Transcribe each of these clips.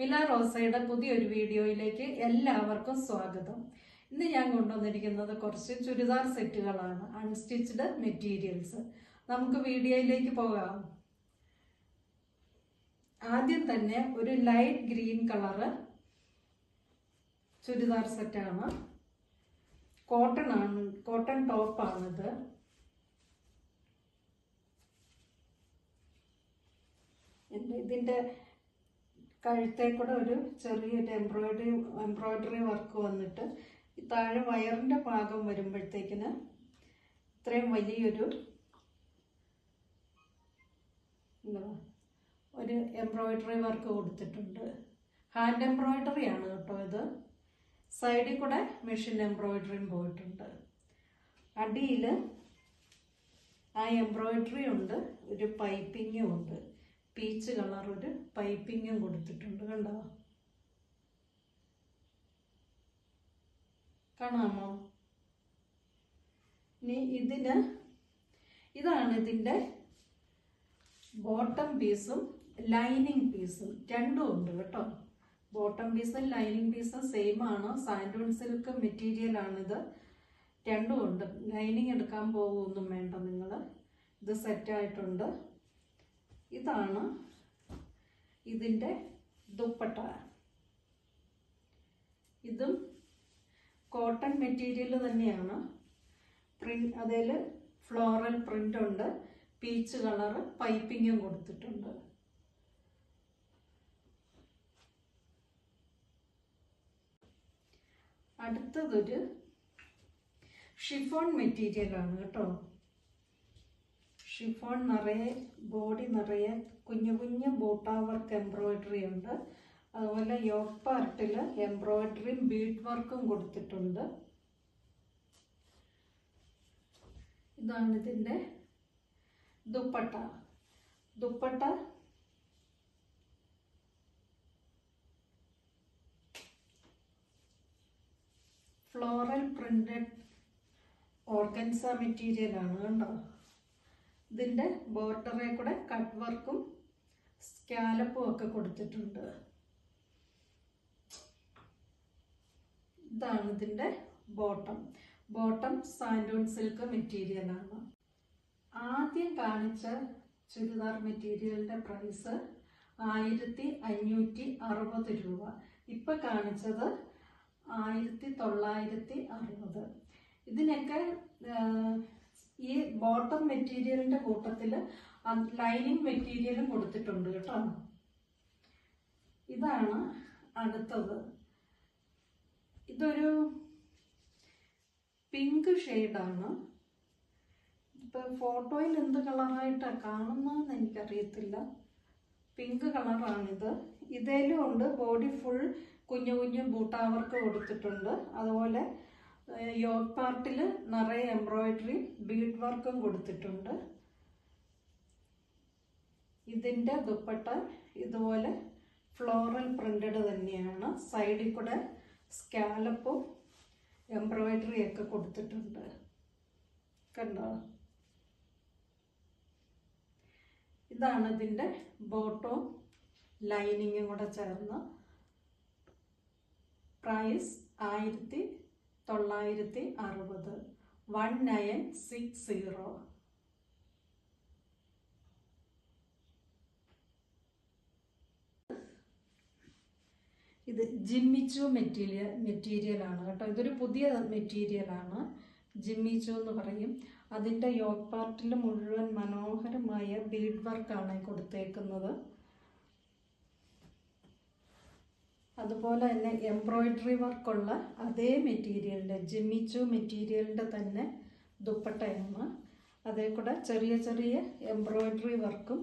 മില റോസയുടെ പുതിയൊരു വീഡിയോയിലേക്ക് എല്ലാവർക്കും സ്വാഗതം. ഇന്ന് ഞാൻ കൊണ്ടുവന്നിരിക്കുന്നത് കുറച്ച് ചുരിദാർ സെറ്റുകളാണ്, അൺസ്റ്റിച്ച്ഡ് മെറ്റീരിയൽസ്. നമുക്ക് വീഡിയോയിലേക്ക് പോകാം. ആദ്യം തന്നെ ഒരു ലൈറ്റ് ഗ്രീൻ കളറ് ചുരിദാർ സെറ്റാണ്. കോട്ടൺ ടോപ്പാണിത്. ഇതിൻ്റെ കഴുത്തേ കൂടെ ഒരു ചെറിയൊരു എംബ്രോയിഡറി വർക്ക് വന്നിട്ട് താഴെ വയറിൻ്റെ ഭാഗം വരുമ്പോഴത്തേക്കിന് ഇത്രയും വലിയൊരു ഒരു എംബ്രോയിഡറി വർക്ക് കൊടുത്തിട്ടുണ്ട്. ഹാൻഡ് എംബ്രോയിഡറി ആണ് കേട്ടോ ഇത്. സൈഡിൽ കൂടെ മെഷീൻ എംബ്രോയിഡറിയും പോയിട്ടുണ്ട്. അടിയിൽ ആ എംബ്രോയിഡറി ഉണ്ട്, ഒരു പൈപ്പിങ്ങും ഉണ്ട്. പീച്ച് കളർ ഒരു പൈപ്പിങ്ങും കൊടുത്തിട്ടുണ്ട്. കണ്ടോ, കാണാമോ? ഇനി ഇതാണ് ഇതിൻ്റെ ബോട്ടം പീസും ലൈനിങ് പീസും രണ്ടും ഉണ്ട് കേട്ടോ. ബോട്ടം പീസും ലൈനിങ് പീസും സെയിം ആണ്. സാൻഡൂൺ സിൽക്ക് മെറ്റീരിയൽ ആണിത്. രണ്ടും ഉണ്ട്. ലൈനിങ് എടുക്കാൻ പോകുമൊന്നും വേണ്ട നിങ്ങൾ. ഇത് സെറ്റായിട്ടുണ്ട്. ഇതാണ് ഇതിൻ്റെ ദുപ്പട്ട. ഇതും കോട്ടൺ മെറ്റീരിയൽ തന്നെയാണ്. അതിൽ ഫ്ലോറൽ പ്രിന്റ് ഉണ്ട്. പീച്ച് കളറ് പൈപ്പിങ്ങും കൊടുത്തിട്ടുണ്ട്. അടുത്തതൊരു ഷിഫോൺ മെറ്റീരിയൽ ആണ് കേട്ടോ. ഷിഫോൺ നിറയെ, ബോഡി നിറയെ കുഞ്ഞു കുഞ്ഞു ബൂട്ടാ വർക്ക് എംബ്രോയിഡറി ഉണ്ട്. അതുപോലെ യോക്ക് പാർട്ടിൽ എംബ്രോയിഡറിയും ബീഡ് വർക്കും കൊടുത്തിട്ടുണ്ട്. ഇതാണ് ഇതിൻ്റെ dupatta. Dupatta floral printed organza material ആണ് കണ്ടോ. ഇതിൻ്റെ ബോർഡറിൽ കൂടെ കട്ട് വർക്കും സ്കാലപ്പും ഒക്കെ കൊടുത്തിട്ടുണ്ട്. ഇതാണ് ഇതിൻ്റെ ബോട്ടം സാൻഡൂൺ സിൽക്ക് മെറ്റീരിയൽ ആണ്. ആദ്യം കാണിച്ച ചുരിദാർ മെറ്റീരിയലിൻ്റെ പ്രൈസ് 1560 രൂപ. ഇപ്പം കാണിച്ചത് 1960. ഇതിനൊക്കെ ഈ ബോട്ടം മെറ്റീരിയലിന്റെ കൂട്ടത്തിൽ ലൈനിങ് മെറ്റീരിയലും കൊടുത്തിട്ടുണ്ട് കേട്ടോ. ഇതാണ് അടുത്തത്. ഇതൊരു പിങ്ക് ഷെയ്ഡാണ്. ഇപ്പൊ ഫോട്ടോയിൽ എന്ത് കളറായിട്ടാണ് കാണുന്നതെന്ന് എനിക്കറിയത്തില്ല. പിങ്ക് കളറാണിത്. ഇതേലും ഉണ്ട്. ബോഡി ഫുൾ കുഞ്ഞു കുഞ്ഞു ബൂട്ടാവർക്ക് കൊടുത്തിട്ടുണ്ട്. അതുപോലെ യോക്ക് പാർട്ടിൽ നിറയെ എംബ്രോയിഡറി ബീഡ് വർക്കും കൊടുത്തിട്ടുണ്ട്. ഇതിൻ്റെ ദുപ്പട്ട ഇതുപോലെ ഫ്ലോറൽ പ്രിന്റഡ് തന്നെയാണ്. സൈഡിൽ കൂടെ സ്കാലപ്പും എംബ്രോയിഡറി ഒക്കെ കൊടുത്തിട്ടുണ്ട്. കണ്ടോ, ഇതാണ് ഇതിൻ്റെ ബോട്ടവും ലൈനിങ്ങും കൂടെ ചേർന്ന്. പ്രൈസ് 1960, 1960. ഇത് ജിമ്മിച്ചു മെറ്റീരിയൽ ആണ് കേട്ടോ. ഇതൊരു പുതിയ മെറ്റീരിയലാണ്. ജിമ്മിച്ചു എന്ന് പറയും. അതിൻ്റെ യോക്ക് പാർട്ടിൽ മുഴുവൻ മനോഹരമായ ബീഡ് വർക്കാണ് കൊടുത്തേക്കുന്നത്. അതുപോലെ തന്നെ എംബ്രോയിഡറി വർക്കുള്ള അതേ മെറ്റീരിയലിൻ്റെ ജിമ്മിച്ചു മെറ്റീരിയലിൻ്റെ തന്നെ ദുപ്പട്ടയാണ്. അതേ കൂടെ ചെറിയ ചെറിയ എംബ്രോയിഡറി വർക്കും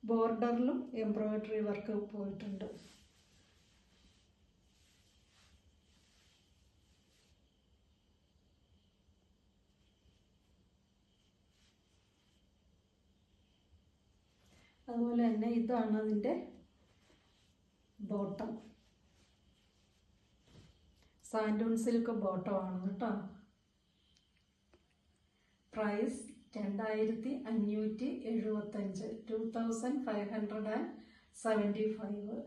ബോർഡറിലും എംബ്രോയിഡറി വർക്ക് പോയിട്ടുണ്ട്. അതുപോലെ തന്നെ ഇതാണ് അതിൻ്റെ ബോട്ടം. സാൻഡൂൺ സിൽക്ക് ബോട്ടമാണ് കേട്ടോ. പ്രൈസ് 2575, 2575.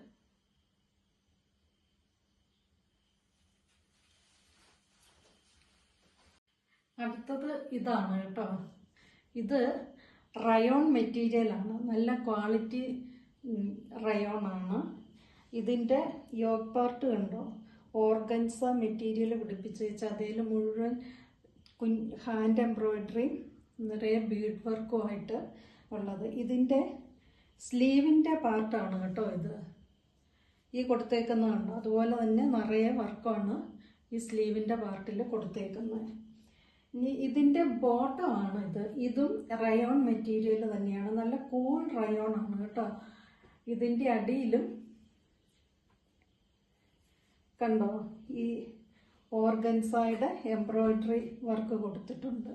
അടുത്തത് ഇതാണ് കേട്ടോ. ഇത് റയോൺ മെറ്റീരിയലാണ്, നല്ല ക്വാളിറ്റി റയോൺ ആണ്. ഇതിൻ്റെ യോഗ് പാർട്ട് കണ്ടോ, ഓർഗൻസ മെറ്റീരിയൽ പിടിപ്പിച്ച് വെച്ച് അതിൽ മുഴുവൻ ഹാൻഡ് എംബ്രോയിഡറി നിറയെ ബീഡ് വർക്കുമായിട്ട് ഉള്ളത്. ഇതിൻ്റെ സ്ലീവിൻ്റെ പാർട്ടാണ് കേട്ടോ ഇത്, ഈ കൊടുത്തേക്കുന്നതുണ്ട്. അതുപോലെ തന്നെ നിറയെ വർക്കാണ് ഈ സ്ലീവിൻ്റെ പാർട്ടിൽ കൊടുത്തേക്കുന്നത്. ഇനി ഇതിൻ്റെ ബോട്ടമാണ് ഇത്. ഇതും റയോൺ മെറ്റീരിയൽ തന്നെയാണ്, നല്ല കൂൾ റയോൺ ആണ് കേട്ടോ. ഇതിൻ്റെ അടിയിലും കണ്ടോ ഈ ഓർഗൻസയുടെ എംബ്രോയിഡറി വർക്ക് കൊടുത്തിട്ടുണ്ട്.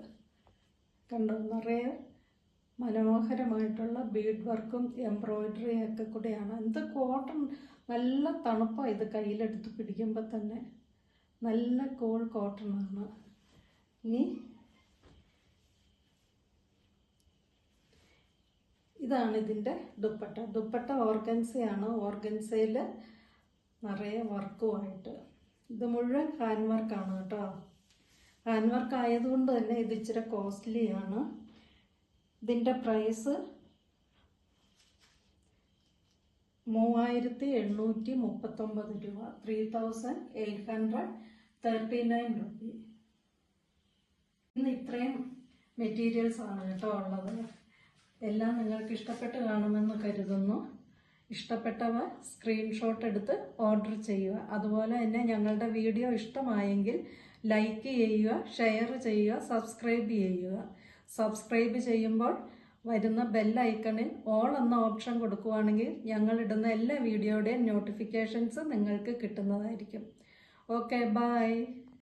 കണ്ടോ, നിറയെ മനോഹരമായിട്ടുള്ള ബീഡ് വർക്കും എംബ്രോയിഡറിയും ഒക്കെ കൂടെയാണ്. എന്ത് കോട്ടൺ, നല്ല തണുപ്പാണ് ഇത് കയ്യിലെടുത്ത് പിടിക്കുമ്പോൾ തന്നെ. നല്ല കൂൾ കോട്ടൺ ആണ്. ഇനി ഇതാണ് ഇതിൻ്റെ ദുപ്പട്ട. ദുപ്പട്ട ഓർഗൻസയാണ്, ഓർഗൻസയിൽ നിറയെ വർക്കുമായിട്ട്. ഇത് മുഴുവൻ ഹാൻഡ് വർക്കാണ് കേട്ടോ. ഹാൻഡ് വർക്ക് ആയതുകൊണ്ട് തന്നെ ഇത് ഇച്ചിരി കോസ്റ്റ്ലിയാണ്. ഇതിൻ്റെ പ്രൈസ് 3839 രൂപ, 3839 രൂപ. ഇന്ന് ഇത്രയും മെറ്റീരിയൽസ് ആണ് കേട്ടോ ഉള്ളത്. എല്ലാം നിങ്ങൾക്ക് ഇഷ്ടപ്പെട്ട് കാണുമെന്ന് കരുതുന്നു. ഇഷ്ടപ്പെട്ടവ സ്ക്രീൻഷോട്ട് എടുത്ത് ഓർഡർ ചെയ്യുക. അതുപോലെ തന്നെ ഞങ്ങളുടെ വീഡിയോ ഇഷ്ടമായെങ്കിൽ ലൈക്ക് ചെയ്യുക, ഷെയർ ചെയ്യുക, സബ്സ്ക്രൈബ് ചെയ്യുക. സബ്സ്ക്രൈബ് ചെയ്യുമ്പോൾ വരുന്ന ബെൽ ഐക്കണിൽ ഓൾ എന്ന ഓപ്ഷൻ കൊടുക്കുകയാണെങ്കിൽ ഞങ്ങളിടുന്ന എല്ലാ വീഡിയോയുടെയും നോട്ടിഫിക്കേഷൻസ് നിങ്ങൾക്ക് കിട്ടുന്നതായിരിക്കും. Okay, by.